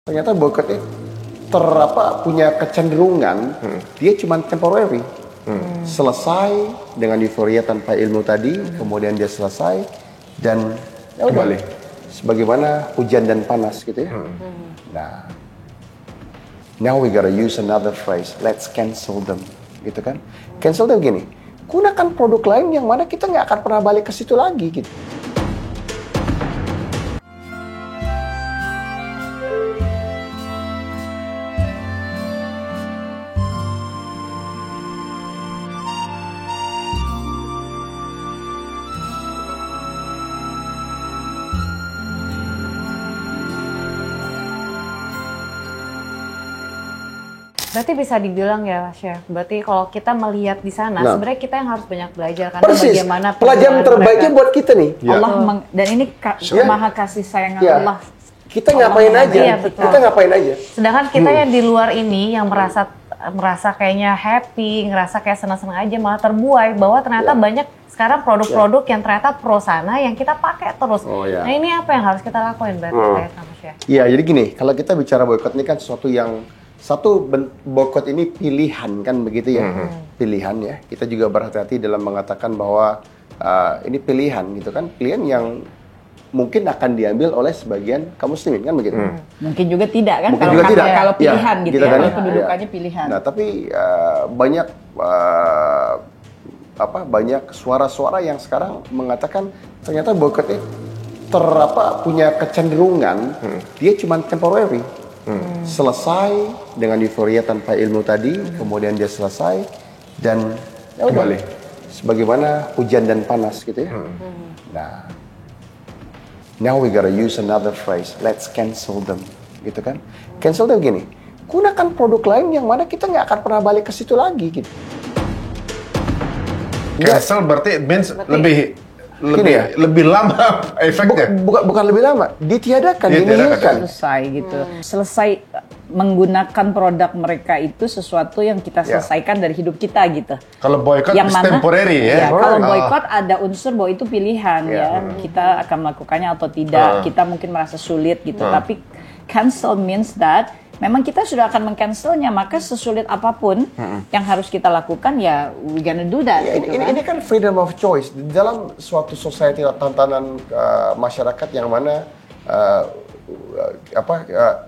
Ternyata boykot ini punya kecenderungan dia cuma temporary. Selesai dengan euforia tanpa ilmu tadi, kemudian dia selesai dan ya udah sebagaimana hujan dan panas gitu ya. Nah, now we gotta use another phrase, let's cancel them, gitu kan? Cancel them gini, gunakan produk lain yang mana kita nggak akan pernah balik ke situ lagi gitu. Berarti bisa dibilang ya, Chef. Berarti kalau kita melihat di sana, sebenarnya kita yang harus banyak belajar karena bagaimana pelajaran terbaiknya buat kita nih. Allah dan ini maha kasih sayang Allah. Kita ngapain aja? Iya, kita ngapain aja? Sedangkan kita yang di luar ini yang merasa kayaknya happy, ngerasa kayak senang-senang aja, malah terbuai bahwa ternyata banyak sekarang produk-produk yang ternyata pro sana yang kita pakai terus. Nah ini apa yang harus kita lakuin berarti sama Chef? Iya, jadi gini, kalau kita bicara boykot ini kan sesuatu yang boykot ini pilihan kan begitu ya, pilihan ya. Kita juga berhati-hati dalam mengatakan bahwa ini pilihan gitu kan, pilihan yang mungkin akan diambil oleh sebagian kaum muslimin kan begitu. Mungkin juga tidak kan, mungkin juga tidak. Kalau pilihan gitu ya, kan, kedudukannya pilihan. Nah tapi banyak suara-suara yang sekarang mengatakan ternyata boykot ini punya kecenderungan dia cuma temporary. Selesai dengan euforia tanpa ilmu tadi, kemudian dia selesai dan ya udah sebagaimana hujan dan panas gitu ya. Nah, now we gotta use another phrase, let's cancel them, gitu kan? Cancel them gini, gunakan produk lain yang mana kita nggak akan pernah balik ke situ lagi gitu. Cancel berarti means lebih lama efeknya. Bukan lebih lama, ditiadakan, dinihilkan. Selesai gitu. Selesai menggunakan produk mereka itu sesuatu yang kita selesaikan dari hidup kita gitu. Kalau boykot yang mana, temporary ya. Kalau boykot ada unsur bahwa itu pilihan ya. Kita akan melakukannya atau tidak. Kita mungkin merasa sulit gitu. Tapi cancel means that memang kita sudah akan meng-cancelnya, maka sesulit apapun yang harus kita lakukan ya we gonna do that. Ini kan freedom of choice dalam suatu society, tantangan masyarakat yang mana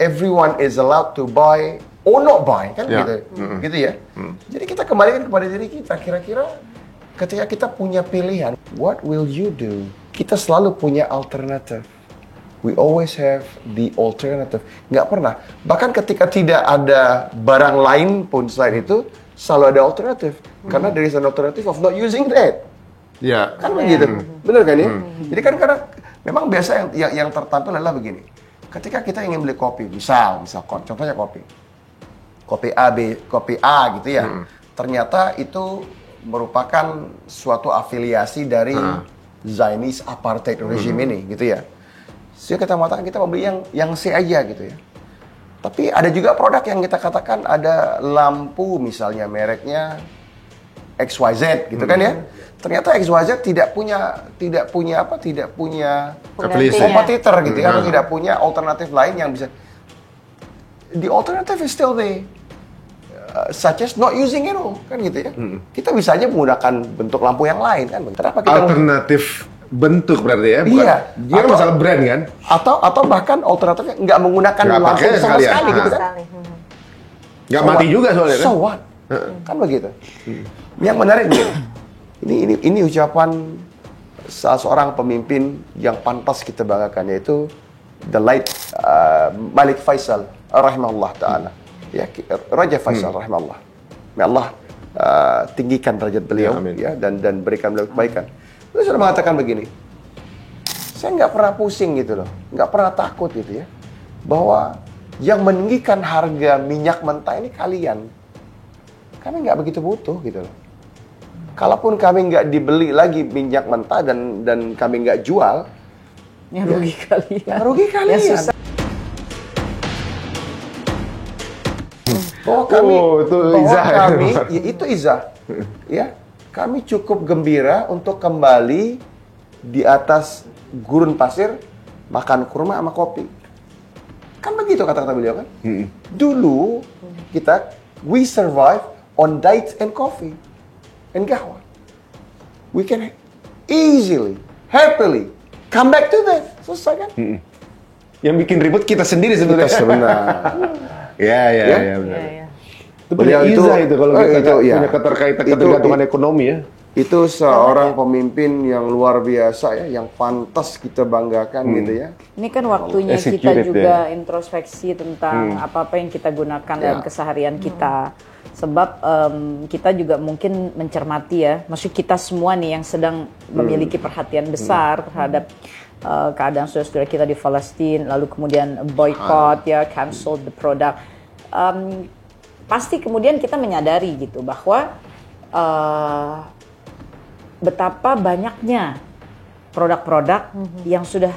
everyone is allowed to buy or not buy kan gitu ya. Jadi kita kembalikan kepada diri kita, kira-kira ketika kita punya pilihan, what will you do? Kita selalu punya alternatif. We always have the alternative. Nggak pernah. Bahkan ketika tidak ada barang lain pun selain itu, selalu ada alternatif. Karena there is an alternative of not using that. Ya. Kan begitu. Benar kan ya? Jadi kan karena memang biasa yang tertampil adalah begini. Ketika kita ingin beli kopi, misal contohnya kopi A gitu ya. Ternyata itu merupakan suatu afiliasi dari Zionist apartheid regime ini gitu ya. Sehingga kita mengatakan kita membeli yang C aja gitu ya. Tapi ada juga produk yang kita katakan ada lampu misalnya mereknya XYZ gitu kan ya. Ternyata XYZ tidak punya kompetitor gitu ya, atau tidak punya alternatif lain yang bisa. The alternative is still there. Such as not using it all kan gitu ya. Kita bisa aja menggunakan bentuk lampu yang lain kan. Kenapa kita alternatif bentuk berarti ya, bukan? Dia masalah brand kan? Atau bahkan alternatifnya nggak menggunakan lampu sama sekali gitu kan? Nggak mati juga soalnya kan? So what? Kan begitu. Yang menarik ini ucapan salah seorang pemimpin yang pantas kita banggakan, yaitu the late Malik Faisal rahimahullah taala. Ya, Raja Faisal rahimahullah. May Allah tinggikan derajat beliau ya, dan berikan beliau kebaikan. Beliau sudah mengatakan begini, saya nggak pernah pusing gitu loh, nggak pernah takut gitu ya, bahwa yang meninggikan harga minyak mentah ini kalian. Kami nggak begitu butuh gitu loh. Kalaupun kami nggak dibeli lagi minyak mentah dan kami nggak jual, ya rugi kalian. Ya rugi kalian. Ya, bahwa kami, itu izah, ya. Kami cukup gembira untuk kembali di atas gurun pasir, makan kurma sama kopi. Kan begitu kata-kata beliau kan. Dulu we survive on dates and coffee and kahwa. We can easily, happily come back to that. Selesai kan? Yang bikin ribut kita sendiri sebenarnya. Kita sebenarnya. Iya benar. Itu Beliau punya izah itu kalau kita punya ketergantungan ekonomi ya. Itu seorang pemimpin yang luar biasa ya, yang pantas kita banggakan gitu ya. Ini kan waktunya kita juga introspeksi tentang apa-apa yang kita gunakan dalam keseharian kita. Sebab kita juga mungkin mencermati ya, maksud kita semua nih yang sedang memiliki perhatian besar terhadap keadaan saudara-saudara kita di Palestina, lalu kemudian boycott ya, cancel the product. Pasti kemudian kita menyadari gitu bahwa betapa banyaknya produk-produk yang sudah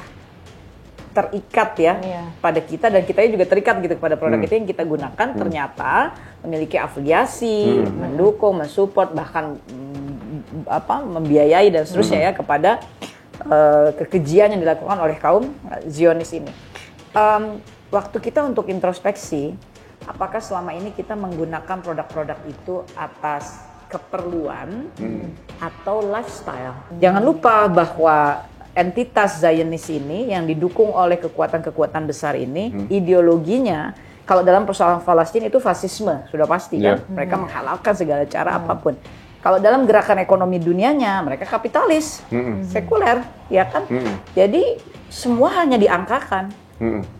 terikat ya pada kita, dan kita juga terikat gitu kepada produk itu yang kita gunakan, ternyata memiliki afiliasi, mendukung, mensupport, bahkan membiayai dan seterusnya ya kepada kekejian yang dilakukan oleh kaum Zionis ini. Waktu kita untuk introspeksi, apakah selama ini kita menggunakan produk-produk itu atas keperluan atau lifestyle? Jangan lupa bahwa entitas Zionis ini yang didukung oleh kekuatan-kekuatan besar ini, ideologinya kalau dalam persoalan Palestina itu fasisme, sudah pasti kan. Mereka menghalalkan segala cara apapun. Kalau dalam gerakan ekonomi dunianya, mereka kapitalis, sekuler, ya kan? Jadi semua hanya diangkakan.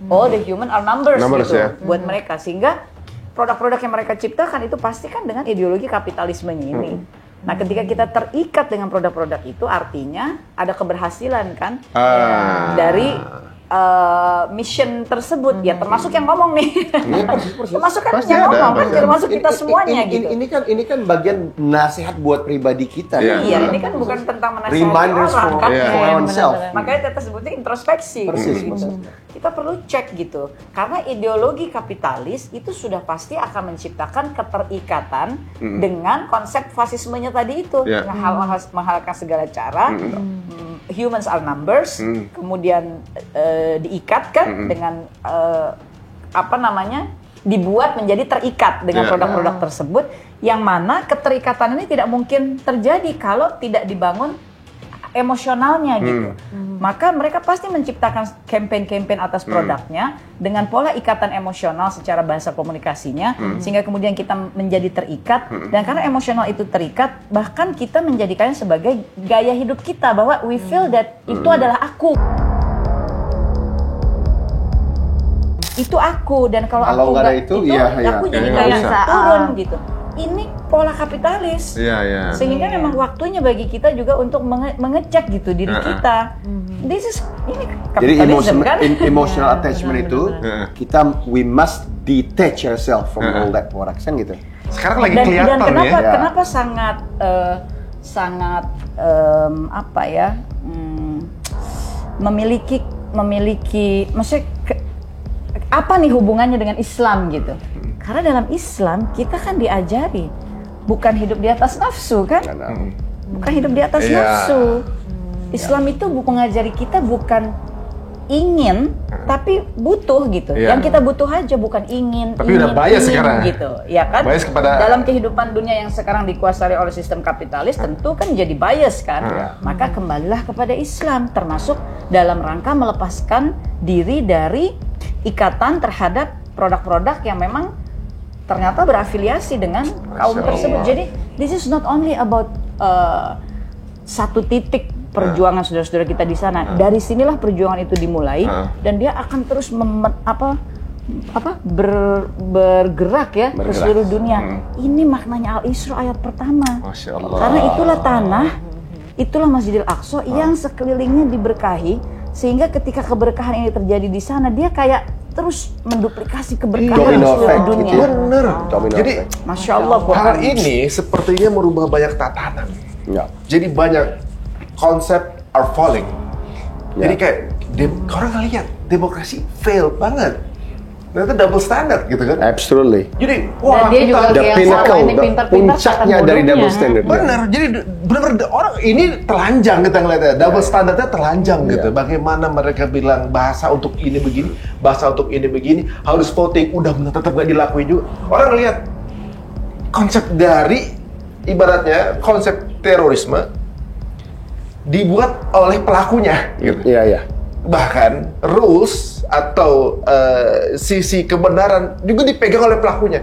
All the human are numbers gitu buat mereka, sehingga produk-produk yang mereka ciptakan itu pasti kan dengan ideologi kapitalismenya ini. Nah, ketika kita terikat dengan produk-produk itu, artinya ada keberhasilan kan dari mission tersebut. Ya termasuk yang ngomong nih. Termasuk kan yang ngomong kan, termasuk kita semuanya gitu. Ini kan bagian nasihat buat pribadi kita. Iya, ini kan bukan tentang menasihati reminders orang kan. for ourselves. Makanya kita sebutnya introspeksi. Gitu. Kita perlu cek gitu. Karena ideologi kapitalis itu sudah pasti akan menciptakan keterikatan dengan konsep fasismenya tadi itu. Menghalalkan segala cara. Humans are numbers. Kemudian diikatkan dengan dibuat menjadi terikat dengan produk-produk tersebut, yang mana keterikatan ini tidak mungkin terjadi kalau tidak dibangun emosionalnya gitu. Maka mereka pasti menciptakan campaign-campaign atas produknya dengan pola ikatan emosional secara bahasa komunikasinya, sehingga kemudian kita menjadi terikat, dan karena emosional itu terikat, bahkan kita menjadikannya sebagai gaya hidup kita, bahwa we feel that itu adalah aku. Itu aku, dan kalau aku nggak ada itu aku jadi kayak turun gitu. Ini pola kapitalis, sehingga memang waktunya bagi kita juga untuk mengecek gitu diri kita. Ini kapitalisme kan? Emotional attachment itu we must detach ourselves from all that products kan gitu. Sekarang lagi kelihatan dan kenapa sangat memiliki maksudnya apa nih hubungannya dengan Islam gitu? Karena dalam Islam kita kan diajari bukan hidup di atas nafsu kan? Bukan hidup di atas nafsu. Islam itu mengajari kita bukan ingin, tapi butuh gitu. Yang kita butuh aja, bukan ingin. Tapi udah bias sekarang gitu, ya kan? Bias kepada dalam kehidupan dunia yang sekarang dikuasai oleh sistem kapitalis, tentu kan jadi bias kan. Maka kembalilah kepada Islam, termasuk dalam rangka melepaskan diri dari ikatan terhadap produk-produk yang memang ternyata berafiliasi dengan kaum tersebut. Jadi this is not only about satu titik perjuangan saudara-saudara kita di sana. Dari sinilah perjuangan itu dimulai, dan dia akan terus bergerak ya ke seluruh dunia. Ini maknanya Al-Isra ayat pertama. Masya Allah. Karena itulah tanah, itulah Masjidil Aqsa yang sekelilingnya diberkahi, sehingga ketika keberkahan ini terjadi di sana, dia kayak terus menduplikasi keberkahan di seluruh dunia. Gitu. Bener. Jadi, Masya Allah. Hal ini sepertinya merubah banyak tatanan. Jadi banyak konsep are falling. Jadi kayak orang lihat demokrasi fail banget. Nah, itu double standard gitu kan. Absolutely. Jadi, Dan dia juga the kayak pinnacle, sama ini the pintar-pintar puncaknya dari double standard. Benar, jadi benar-benar orang ini telanjang kita ngeliatnya, double standardnya telanjang gitu. Bagaimana mereka bilang bahasa untuk ini begini, bahasa untuk ini begini, harus voting, udah benar tetap gak dilakuin juga. Orang lihat konsep dari ibaratnya konsep terorisme dibuat oleh pelakunya. Gitu. Iya. Bahkan rules atau sisi kebenaran juga dipegang oleh pelakunya.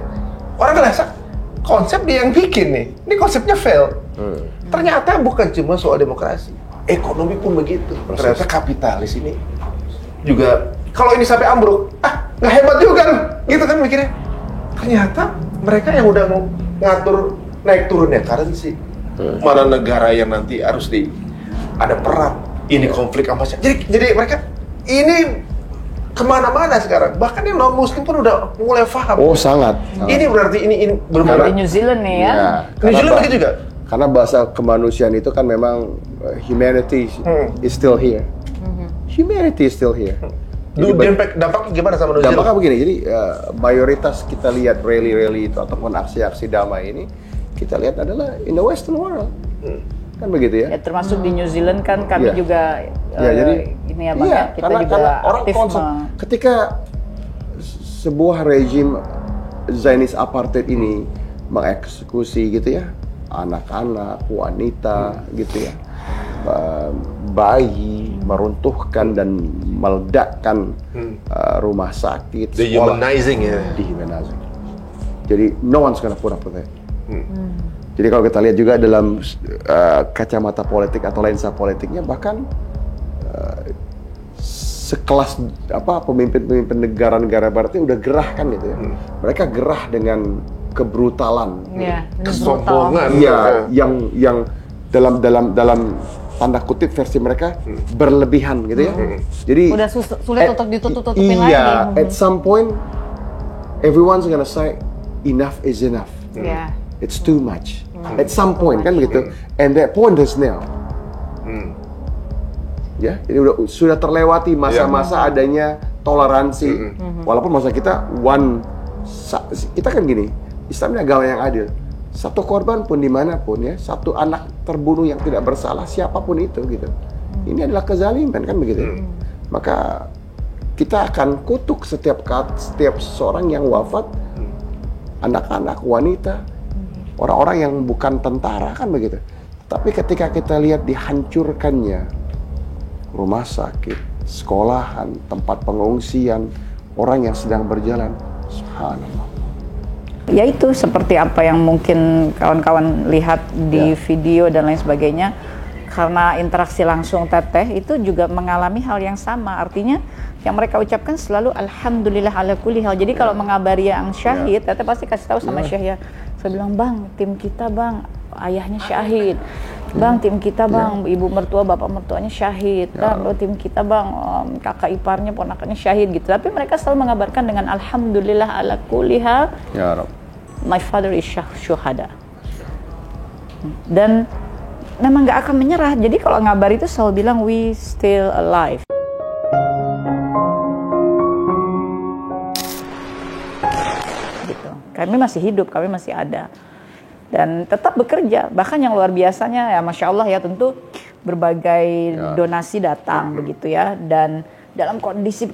Orang ngerasa konsep dia yang bikin nih, ini konsepnya fail. Ternyata bukan cuma soal demokrasi, ekonomi pun begitu. Ternyata kapitalis ini juga, kalau ini sampai ambruk, nggak hebat juga gitu kan mikirnya. Ternyata mereka yang udah ngatur naik turunnya currency, mana negara yang nanti harus ada perang. Ini konflik sama siapa? Jadi mereka ini kemana-mana sekarang. Bahkan yang non Muslim pun udah mulai paham. Oh sangat. Ini berarti ini Di New Zealand nih ya. New Zealand begitu juga. Karena bahasa kemanusiaan itu kan memang humanity is still here. Humanity is still here. Dampaknya gimana sama New Zealand? Dampaknya begini. Jadi mayoritas kita lihat rally-rally itu ataupun aksi-aksi damai ini kita lihat adalah in the Western world. Kan begitu ya? Ya termasuk di New Zealand kan kami juga jadi ini ya Bang ya, kita juga orang aktif ketika sebuah rejim Zionis apartheid ini mengeksekusi gitu ya anak-anak, wanita gitu ya, bayi, meruntuhkan dan meledakkan rumah sakit, dehumanizing ya. Dehumanizing. Jadi no one's gonna put up with it. Jadi kalau kita lihat juga dalam kacamata politik atau lensa politiknya, bahkan sekelas pemimpin-pemimpin negara-negara barat ini udah gerah kan gitu ya. Mereka gerah dengan kebrutalan, kesombongan. Iya, yang dalam tanda kutip versi mereka berlebihan gitu ya. Jadi udah sulit untuk ditutup-tutupin lagi. Iya, at some point everyone's gonna say enough is enough. Yeah. It's too much. At some point kan begitu. And that point is now. Ya, jadi sudah terlewati masa-masa adanya toleransi. Walaupun masa kita kita kan gini, Islam ini agama yang adil. Satu korban pun dimanapun ya, satu anak terbunuh yang tidak bersalah siapapun itu gitu. Ini adalah kezaliman kan begitu. Maka kita akan kutuk setiap seseorang yang wafat, anak-anak, wanita, orang-orang yang bukan tentara kan begitu. Tapi ketika kita lihat dihancurkannya rumah sakit, sekolahan, tempat pengungsian, orang yang sedang berjalan, subhanallah. Ya itu seperti apa yang mungkin kawan-kawan lihat di video dan lain sebagainya. Karena interaksi langsung Teteh itu juga mengalami hal yang sama. Artinya yang mereka ucapkan selalu alhamdulillah ala kulli hal. Jadi kalau mengabari yang syahid, Teteh pasti kasih tahu sama Syekh ya. Saya bilang, "Bang, tim kita Bang, ayahnya syahid. Bang, tim kita Bang, ibu mertua, bapak mertuanya syahid. Dan tim kita Bang, kakak iparnya, ponakannya syahid gitu." Tapi mereka selalu mengabarkan dengan alhamdulillah ala kulli hal. Ya Rabb. My father is syuhada. Dan memang nggak akan menyerah. Jadi kalau ngabar itu selalu bilang we still alive. Gitu. Kami masih hidup, kami masih ada. Dan tetap bekerja. Bahkan yang luar biasanya ya Masya Allah ya tentu berbagai donasi datang begitu ya. Dan dalam kondisi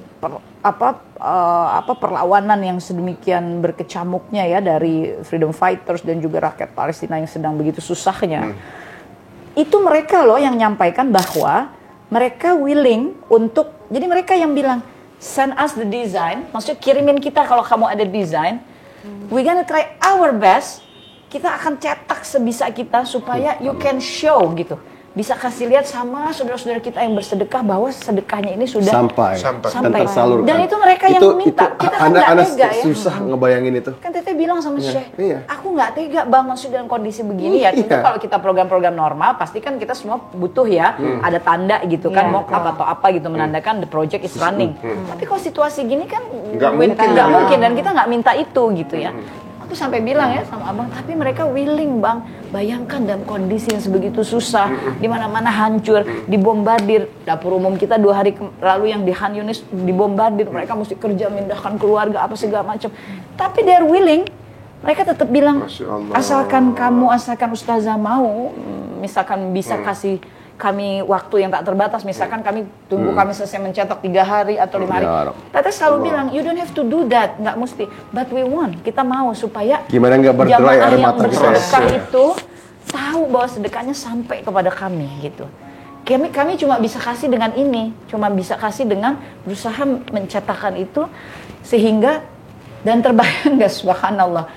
perlawanan yang sedemikian berkecamuknya ya dari freedom fighters dan juga rakyat Palestina yang sedang begitu susahnya. Itu mereka loh yang nyampaikan bahwa mereka willing untuk, jadi mereka yang bilang send us the design, maksudnya kirimin kita kalau kamu ada desain, we gonna try our best, kita akan cetak sebisa kita supaya you can show gitu. Bisa kasih lihat sama saudara-saudara kita yang bersedekah bahwa sedekahnya ini sudah sampai. Dan tersalurkan. Dan itu mereka yang minta. Kita kan nggak tega ya. Susah ngebayangin itu. Kan Teteh bilang sama Syekh, aku nggak tega Bang maksud dalam kondisi begini ya. Tentu kalau kita program-program normal pasti kan kita semua butuh ya. Ada tanda gitu kan, mau atau apa gitu menandakan the project is running. Tapi kalau situasi gini kan nggak mungkin dan kita nggak minta itu gitu ya. Aku sampai bilang ya sama abang, tapi mereka willing bang. Bayangkan dalam kondisi yang sebegitu susah, di mana-mana hancur, dibombardir. Dapur umum kita 2 hari lalu yang di Han Yunis dibombardir. Mereka mesti kerja, memindahkan keluarga, apa segala macam. Tapi they're willing. Mereka tetap bilang, asalkan ustazah mau, misalkan bisa kasih kami waktu yang tak terbatas, misalkan kami tunggu kami selesai mencetak 3 hari atau 5 hari. Tete selalu bilang, you don't have to do that, nggak mesti. But we want, kita mau supaya gimana nggak berderai air yang mata kita bersedekah itu tahu bahwa sedekahnya sampai kepada kami gitu. Kami cuma bisa kasih dengan ini, cuma bisa kasih dengan berusaha mencetakkan itu sehingga dan terbayang nggak subhanallah.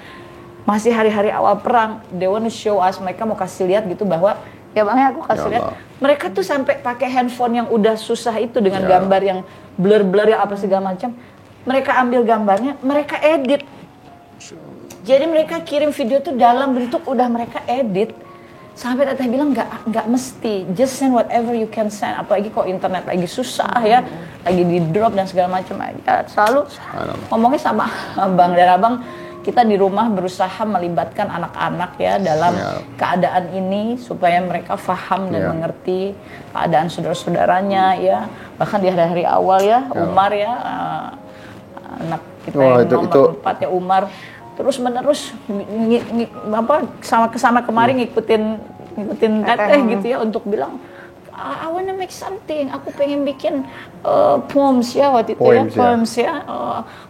Masih hari-hari awal perang, they want to show us, mereka mau kasih lihat gitu bahwa ya bang ya aku kasih lihat mereka tuh sampai pakai handphone yang udah susah itu dengan gambar yang blur-blur ya apa segala macam, mereka ambil gambarnya, mereka edit, jadi mereka kirim video tuh dalam bentuk udah mereka edit, sampai Teteh bilang nggak mesti, just send whatever you can send, apalagi kok internet lagi susah ya, lagi di drop dan segala macam, ya selalu ngomongnya sama abang dan abang. Kita di rumah berusaha melibatkan anak-anak ya dalam keadaan ini supaya mereka paham dan mengerti keadaan saudara-saudaranya ya. Bahkan di hari-hari awal ya, Umar ya, anak kita yang nomor 4 ya Umar, terus menerus sama kemari ngikutin Teteh gitu ya untuk bilang I wanna make something, aku pengen bikin poems ya waktu itu poems ya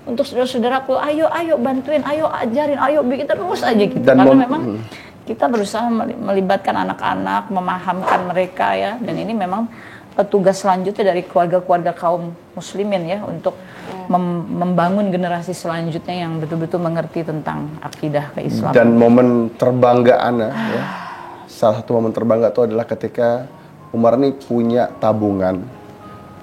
untuk saudara-saudaraku, ayo bantuin, ayo ajarin, ayo bikin terus aja gitu. Dan karena memang kita berusaha melibatkan anak-anak, memahamkan mereka ya, dan ini memang tugas selanjutnya dari keluarga-keluarga kaum muslimin ya untuk membangun generasi selanjutnya yang betul-betul mengerti tentang akidah keislaman. Dan momen terbangga Ana ya, salah satu momen terbangga itu adalah ketika Umar ini punya tabungan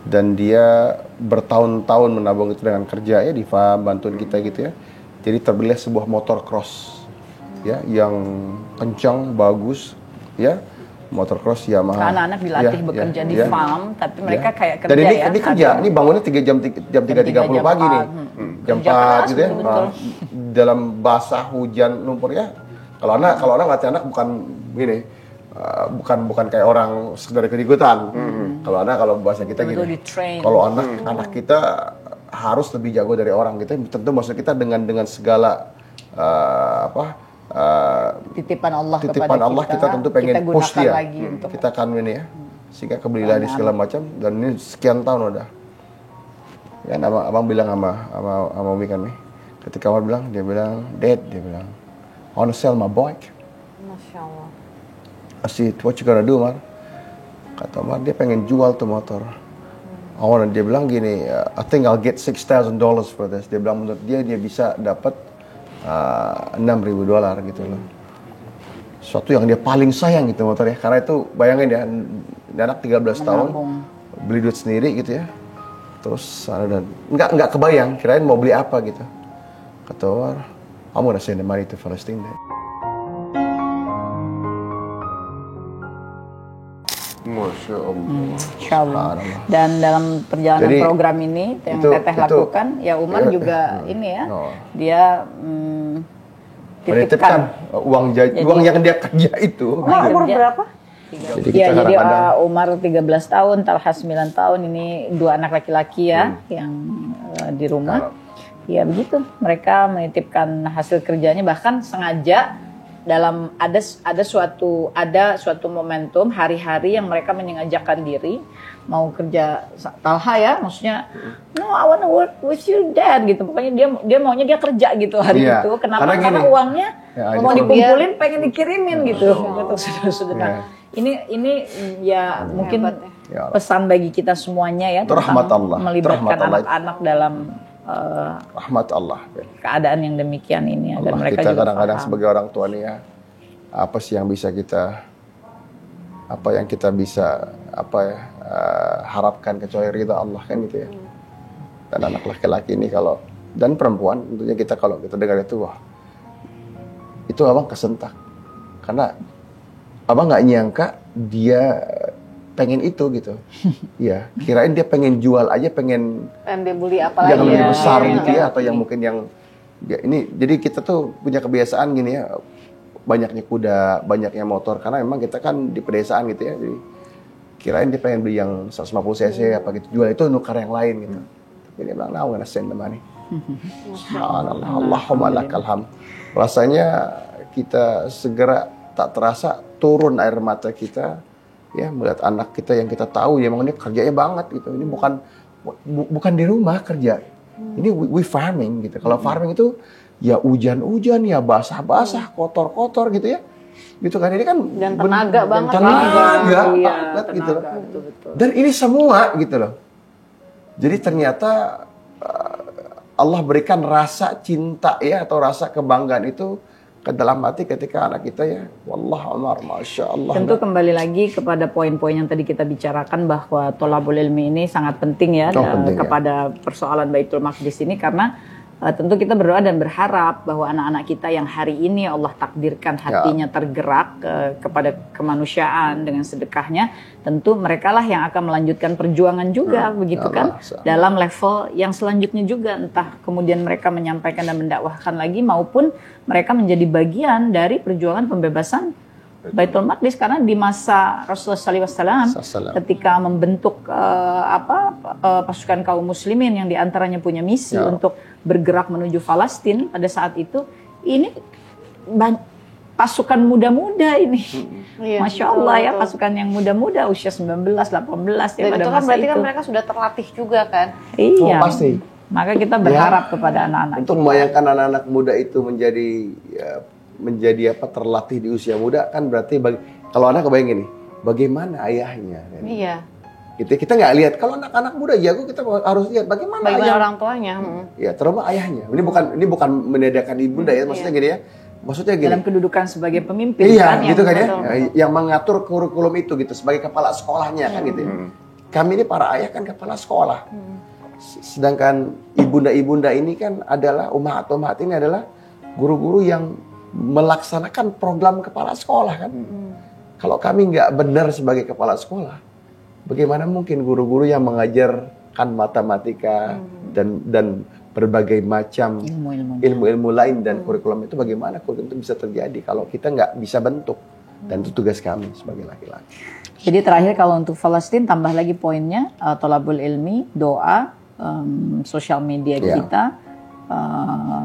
dan dia bertahun-tahun menabung itu dengan kerja ya di farm, bantuin kita gitu ya. Jadi terbelilah sebuah motor cross ya yang kencang, bagus ya. Motor cross Yamaha. Anak-anak dilatih bekerja di farm, tapi mereka kayak kerja. Dan ini kerja, ini bangunnya 3:30 pagi nih. Jam 4 gitu ya. Dalam basah, hujan, lumpur ya. Kalau anak latih anak bukan ini. Bukan kayak orang sekedar ikut-ikutan. Kalau bahasa kita gini. Kalau anak kita harus lebih jago dari orang gitu. Tentu maksud kita dengan segala titipan Allah kita tentu pengen kita push dia. Kita akan ini ya. Sehingga kebelilah di segala macam dan ini sekian tahun udah. Ya abang bilang sama Umi kan nih. Ketika Umar bilang, dia bilang, "Dad," dia bilang, "I wanna sell my bike." Masya Allah. I said, "What you gonna do, Mar?" Kata Mar, dia pengen jual tuh motor. Dia bilang gini, "I think I'll get $6,000 for this." Dia bilang menurut dia bisa dapat $6,000 gitu loh. Suatu yang dia paling sayang gitu motor ya. Karena itu bayangin ya, anak 13 tahun beli duit sendiri gitu ya. Terus dan nggak kebayang, kirain mau beli apa gitu. Kata Mar, "I'm gonna send the money to Palestine." Masya Allah. Dan dalam perjalanan program ini yang Teteh lakukan, ya Umar juga ini ya, dia menitipkan uang yang dia kerja itu. Umur berapa? Jadi Umar 13 tahun, Talha 9 tahun, ini 2 anak laki-laki ya yang di rumah. Ya begitu, mereka menitipkan hasil kerjanya, bahkan sengaja dalam ada suatu momentum hari-hari yang mereka menyengajakan diri mau kerja. Talha ya, maksudnya no, I wanna work with you dad gitu, pokoknya dia maunya dia kerja gitu hari itu. Kenapa? Karena uangnya mau dikumpulin, pengen dikirimin gitu untuk saudara-saudara. Ini ya mungkin pesan bagi kita semuanya ya tentang melibatkan anak-anak dalam rahmat Allah. Keadaan yang demikian ini Allah, dan mereka kita juga kadang-kadang sebagai orang tua nih ya, apa sih yang bisa kita harapkan kecuali ridha Allah kan gitu ya. Dan anak laki-laki ini dan perempuan tentunya kalau kita dengar itu, wah itu abang kesentak karena abang nggak nyangka dia pengen itu gitu. Iya, kirain dia pengen jual aja, pengen dia beli apa lagi yang lebih besar gitu ya, atau yang mungkin yang Ya, ini jadi kita tuh punya kebiasaan gini ya, banyaknya kuda, banyaknya motor, karena memang kita kan di pedesaan gitu ya. Jadi kirain dia pengen beli yang 150 cc apa gitu, jual itu nukar yang lain gitu. Tapi dia bilang, "Now I'm gonna send the money." Subhanallah, Allahumma lakal hamd. Rasanya kita segera tak terasa turun air mata kita ya melihat anak kita yang kita tahu ya memang ini kerjanya banget gitu. Ini bukan di rumah kerja. Ini we farming gitu. Kalau farming itu ya hujan-hujan, ya basah-basah, kotor-kotor gitu ya. Gitu kan, ini kan dan tenaga banget. Tenaga iya, banget gitu loh. Betul. Dan ini semua gitu loh. Jadi ternyata Allah berikan rasa cinta ya atau rasa kebanggaan itu ke dalam hati ketika anak kita ya, wallah Umar, masya Allah. Tentu kembali lagi kepada poin-poin yang tadi kita bicarakan bahwa tholabul ilmi ini sangat penting ya kepada persoalan Baitul Maqdis ini, karena tentu kita berdoa dan berharap bahwa anak-anak kita yang hari ini Allah takdirkan hatinya tergerak kepada kemanusiaan dengan sedekahnya, tentu merekalah yang akan melanjutkan perjuangan juga begitu kan, dalam level yang selanjutnya juga, entah kemudian mereka menyampaikan dan mendakwahkan lagi maupun mereka menjadi bagian dari perjuangan pembebasan Baitul Maqdis. Karena di masa Rasulullah SAW ketika membentuk pasukan kaum muslimin yang diantaranya punya misi untuk bergerak menuju Palestina pada saat itu, ini pasukan muda-muda ini, masya Allah ya, pasukan yang muda-muda usia 19, 18 ya. Dan pada itu kan masa berarti itu kan mereka sudah terlatih juga kan? Iya, pasti. Maka kita berharap kepada anak-anak untuk membayangkan anak-anak muda itu menjadi terlatih di usia muda, kan berarti kalau anak kebayang gini, bagaimana ayahnya? Iya. Kita nggak lihat, kalau anak-anak muda jago, kita harus lihat bagaimana orang tuanya. Ya, terutama ayahnya. Ini bukan menandakan ibunda ya, maksudnya gini ya. Maksudnya gini. Dalam kedudukan sebagai pemimpin kan, gitu kan ya. Yang mengatur kurikulum itu gitu sebagai kepala sekolahnya kan gitu ya. Kami ini para ayah kan kepala sekolah. Sedangkan ibunda-ibunda ini kan adalah ummahat ini adalah guru-guru yang melaksanakan program kepala sekolah kan. Kalau kami nggak benar sebagai kepala sekolah, bagaimana mungkin guru-guru yang mengajarkan matematika dan berbagai macam ilmu-ilmu lain dan kurikulum itu, bagaimana kurikulum itu bisa terjadi kalau kita nggak bisa bentuk? Dan itu tugas kami sebagai laki-laki. Jadi terakhir kalau untuk Palestina, tambah lagi poinnya, tholabul ilmi, doa, sosial media kita,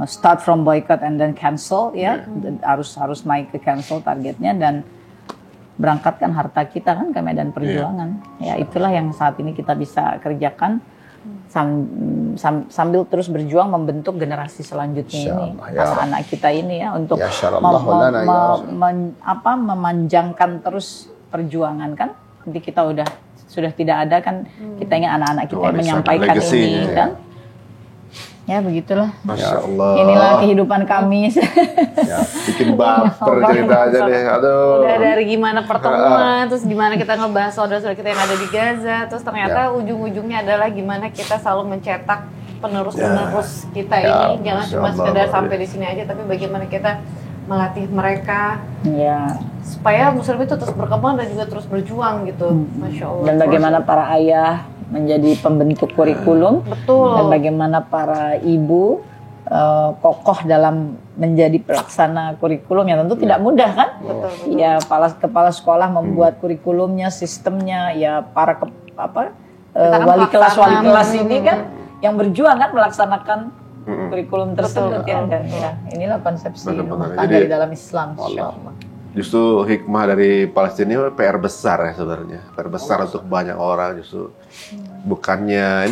start from boycott and then cancel ya, harus naik ke cancel targetnya, dan berangkatkan harta kita kan ke medan perjuangan. Ya itulah yang saat ini kita bisa kerjakan sambil terus berjuang membentuk generasi selanjutnya ini, anak-anak kita ini ya, untuk memanjangkan terus perjuangan kan. Nanti kita sudah tidak ada kan, kita ingin anak-anak kita yang menyampaikan ini kan. Ya begitulah. Masya Allah. Inilah kehidupan kami. Ya, bikin baper cerita aja deh. Aduh. Udah dari gimana pertemuan, terus gimana kita ngebahas saudara-saudara kita yang ada di Gaza, terus ternyata ujung-ujungnya adalah gimana kita selalu mencetak penerus-penerus kita ini. Jangan cuma sekedar sampai di sini aja, tapi bagaimana kita melatih mereka supaya Muslim itu terus berkembang dan juga terus berjuang gitu. Masya Allah. Dan bagaimana para ayah menjadi pembentuk kurikulum, dan bagaimana para ibu kokoh dalam menjadi pelaksana kurikulum yang tentu tidak mudah kan. Ya, kepala sekolah membuat kurikulumnya, sistemnya, ya para wali kelas ini kan yang berjuang kan melaksanakan kurikulum tersebut ya. Dan ya inilah konsepsi rumah tangga di dalam Islam. Insyaallah. Justru hikmah dari Palestina ini PR besar ya sebenarnya, PR besar untuk banyak orang. Justru bukannya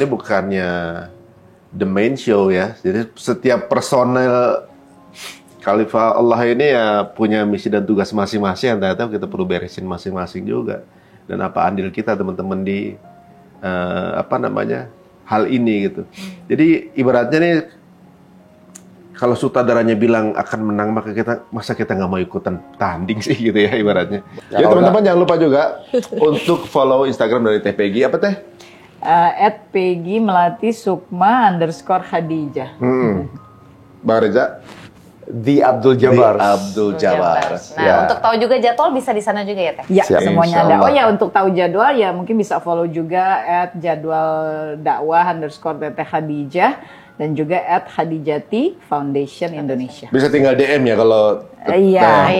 the main show ya. Jadi setiap personel Khalifah Allah ini ya punya misi dan tugas masing-masing, yang ternyata kita perlu beresin masing-masing juga. Dan apa andil kita teman-teman di hal ini gitu. Jadi ibaratnya nih, kalau sutradaranya bilang akan menang, masa kita nggak mau ikutan tanding sih gitu ya ibaratnya. Jadi teman-teman jangan lupa juga untuk follow Instagram dari Teh Peggy, apa Teh? @peggy_Melati_Khadijah. Bang Reza? The Abdul Jabbar. Nah, untuk tahu juga jadwal bisa di sana juga ya Teh? Ya, semuanya ada. Oh ya, untuk tahu jadwal ya mungkin bisa follow juga @jadwaldakwah_Teteh Khadijah. dan juga @Hadijati Foundation Indonesia. Bisa tinggal DM ya kalau Iya.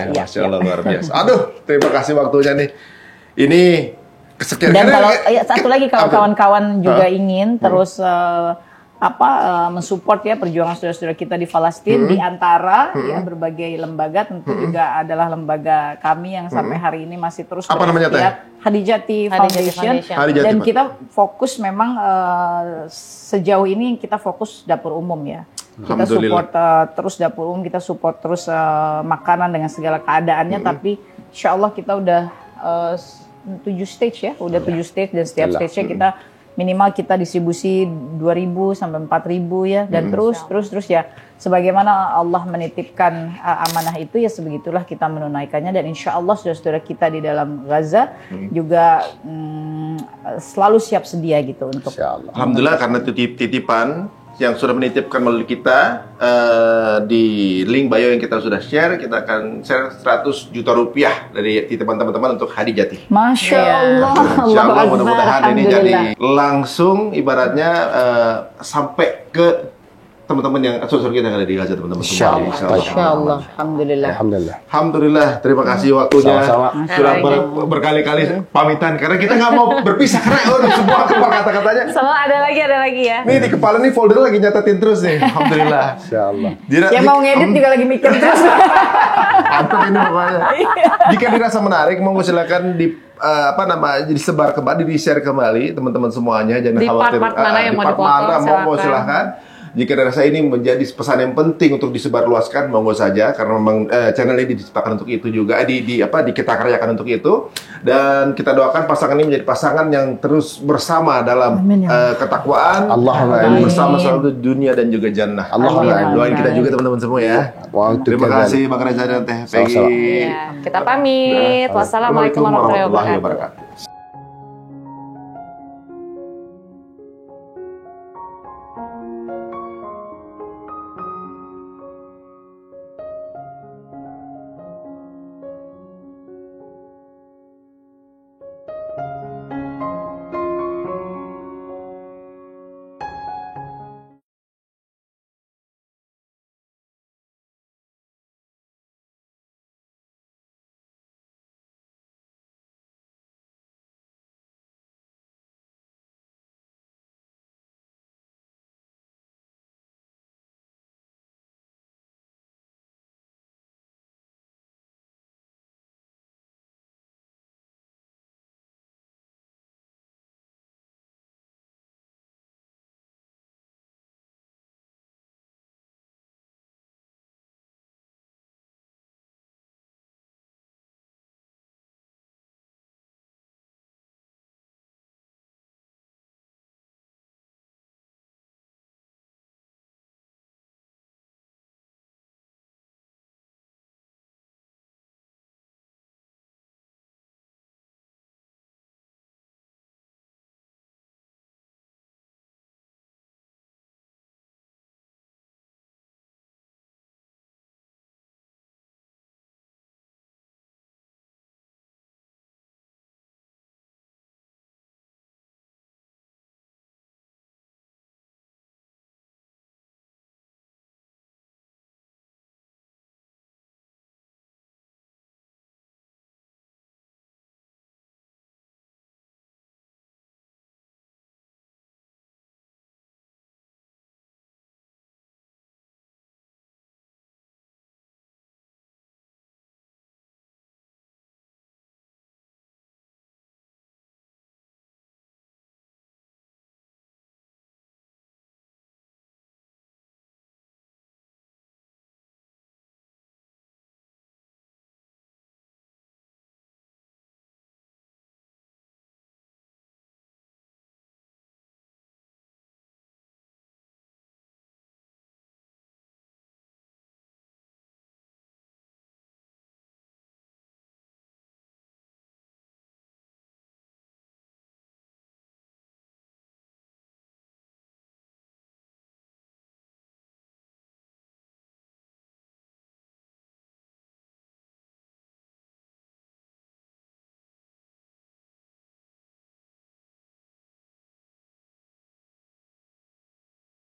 Masya Allah, luar biasa. Aduh, terima kasih waktunya nih. Ini kesekian. Dan kalau satu lagi kalau kawan-kawan juga ingin terus mensupport ya perjuangan saudara-saudara kita di Palestina, di antara ya berbagai lembaga, tentu juga adalah lembaga kami yang sampai hari ini masih terus apa namanya teh? Hadijati Foundation. Dan kita fokus memang sejauh ini kita fokus dapur umum ya. Kita support terus dapur umum, kita support terus makanan dengan segala keadaannya, tapi insya Allah kita udah 7 stage ya, udah 7 stage, dan setiap stage-nya kita minimal kita distribusi 2.000 sampai 4.000 ya, dan terus ya sebagaimana Allah menitipkan amanah itu ya sebegitulah kita menunaikannya, dan insya Allah saudara-saudara kita di dalam Gaza juga selalu siap sedia gitu untuk. Alhamdulillah, karena titipan yang sudah menitipkan melalui kita di link bio yang kita sudah share, kita akan share 100 juta rupiah dari titipan teman-teman untuk Hadijati. Masya Allah. Insya Allah mudah-mudahan ini jadi langsung ibaratnya sampai ke teman-teman yang saudara kita yang ada di Gaza, teman-teman semua. Insya Allah. Alhamdulillah. Terima kasih waktunya. Sama-sama. Sudah berkali-kali pamitan karena kita nggak mau berpisah karena semua keluar kata-katanya. Selalu ada lagi ya. Nih di kepala nih folder lagi nyatatin terus nih. Alhamdulillah. Insyaallah. Yang mau ngedit juga lagi mikir terus. Mantap ini pokoknya. Jika dirasa menarik, monggo silakan disebar kembali, di-share kembali teman-teman semuanya. Jangan di khawatir. Part mana yang mau dipotong, monggo silakan. Jika dirasa ini menjadi pesan yang penting untuk disebarluaskan, monggo saja, karena memang channel ini diciptakan untuk itu juga, kita karyakan untuk itu, dan kita doakan pasangan ini menjadi pasangan yang terus bersama dalam ketakwaan, bersama selalu dunia dan juga jannah. Doain kita juga teman-teman semua ya. Terima kasih Bang Reza dan Teh Peggy. Kita pamit. Wassalamualaikum warahmatullahi wabarakatuh.